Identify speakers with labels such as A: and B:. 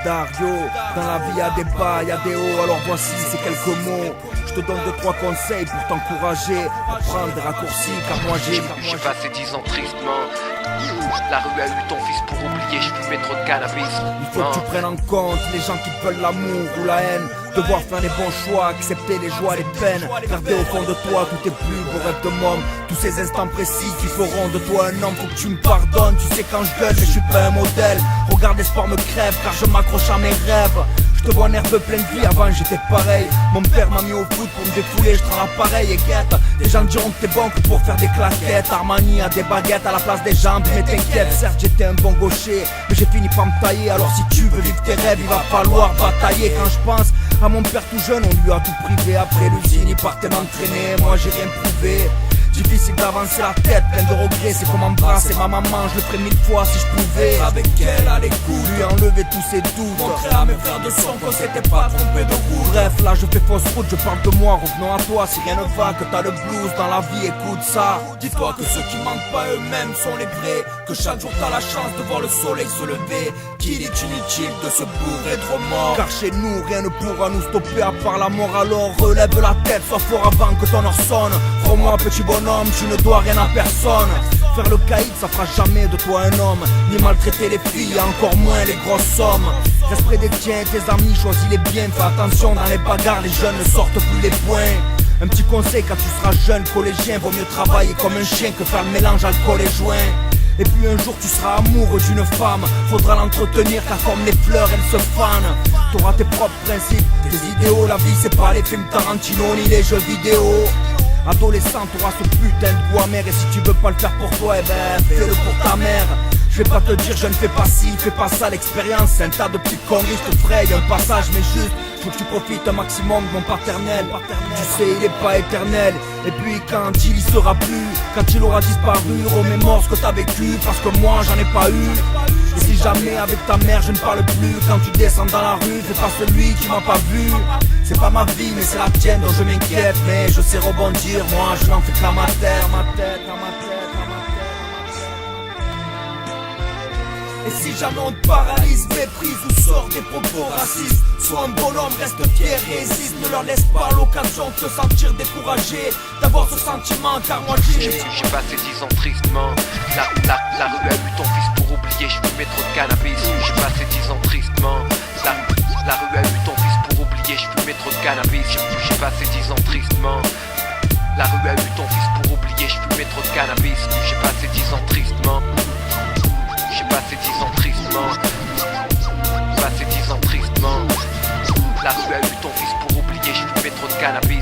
A: Dario. Dans la vie y'a des bas, y'a des hauts, alors voici ces quelques mots. Je te donne 2-3 conseils pour t'encourager à prendre des raccourcis, car moi j'ai
B: passé 10 ans tristement. La rue a eu ton fils pour oublier, je fumais trop de cannabis.
A: Il faut que tu prennes en compte les gens qui veulent l'amour ou la haine. Devoir faire les bons choix, accepter les joies, les peines. Garder au fond de toi tous tes plus beaux rêves de môme. Tous ces instants précis qui feront de toi un homme. Faut que tu me pardonnes, tu sais quand je gueule mais je suis pas un modèle. Regarde l'espoir me crève car je m'accroche à mes rêves. Je te vois nerveux plein de vie, avant j'étais pareil. Mon père m'a mis au foot pour me défouler, je prends l'appareil et guette. Les gens diront que t'es bon que pour faire des claquettes. Armani a des baguettes à la place des jambes, mais t'inquiète, certes j'étais un bon gaucher, mais j'ai fini par me tailler. Alors si tu veux vivre tes rêves, il va falloir batailler. Quand je pense à mon père tout jeune, on lui a tout privé. Après l'usine, il partait m'entraîner, moi j'ai rien prouvé. Difficile d'avancer la tête, plein de regrets. C'est comme embrasser ma maman, je le ferais 1000 fois si je pouvais. Avec elle à l'écoute, lui enlever tous ses doutes. Montrer à mes frères de son qu'on s'était pas trompé de route. Bref, là je fais fausse route, je parle de moi. Revenons à toi, si rien ne va, que t'as le blues dans la vie, écoute ça. Dis-toi que ceux qui mentent pas eux-mêmes sont les vrais. Que chaque jour t'as la chance de voir le soleil se lever. Qu'il est inutile de se bourrer de remords, car chez nous rien ne pourra nous stopper à part la mort. Alors relève la tête, sois fort avant que ton heure sonne. Crois-moi petit bonhomme, tu ne dois rien à personne. Faire le caïd ça fera jamais de toi un homme. Ni maltraiter les filles, encore moins les grosses sommes. Reste près des tiens, tes amis, choisis les biens. Fais attention dans les bagarres, les jeunes ne sortent plus les poings. Un petit conseil quand tu seras jeune collégien, vaut mieux travailler comme un chien que faire le mélange alcool et joint. Et puis un jour tu seras amoureux d'une femme, faudra l'entretenir car comme les fleurs elle se fanent. T'auras tes propres principes, tes idéaux, la vie c'est pas les films Tarantino ni les jeux vidéo. Adolescent t'auras ce putain de goût amer, et si tu veux pas le faire pour toi, eh ben fais-le pour ta mère. Je vais pas te dire je ne fais pas ci, fais pas ça, l'expérience c'est un tas de petites conneries, je te fraye un passage mais juste faut que tu profites un maximum de mon paternel. Tu sais il est pas éternel, et puis quand il y sera plus, quand il aura disparu, remémore ce que t'as vécu, parce que moi j'en ai pas eu. Et si jamais avec ta mère je ne parle plus, quand tu descends dans la rue, fais pas celui qui m'a pas vu. C'est pas ma vie mais c'est la tienne dont je m'inquiète, mais je sais rebondir, moi je n'en fais qu'à ma tête, à ma tête, à ma tête. Et si jamais on te paralyse, méprise ou sort des propos racistes, sois un bonhomme, reste fier, résiste. Ne leur laisse pas l'occasion de te sentir découragé, d'avoir ce sentiment, car moi j'ai
B: passé 10 ans tristement. La rue a eu ton fils pour oublier, je fumais trop de cannabis. J'ai passé 10 ans tristement. La rue a eu ton fils pour oublier, je fumais trop de cannabis. J'ai passé 10 ans tristement. La rue a eu ton fils pour oublier, je fumais trop de cannabis. J'ai passé 10 ans tristement. J'ai passé 10 ans tristement. Passé 10 ans tristement. La rue a eu ton fils pour oublier, je fumais trop de cannabis.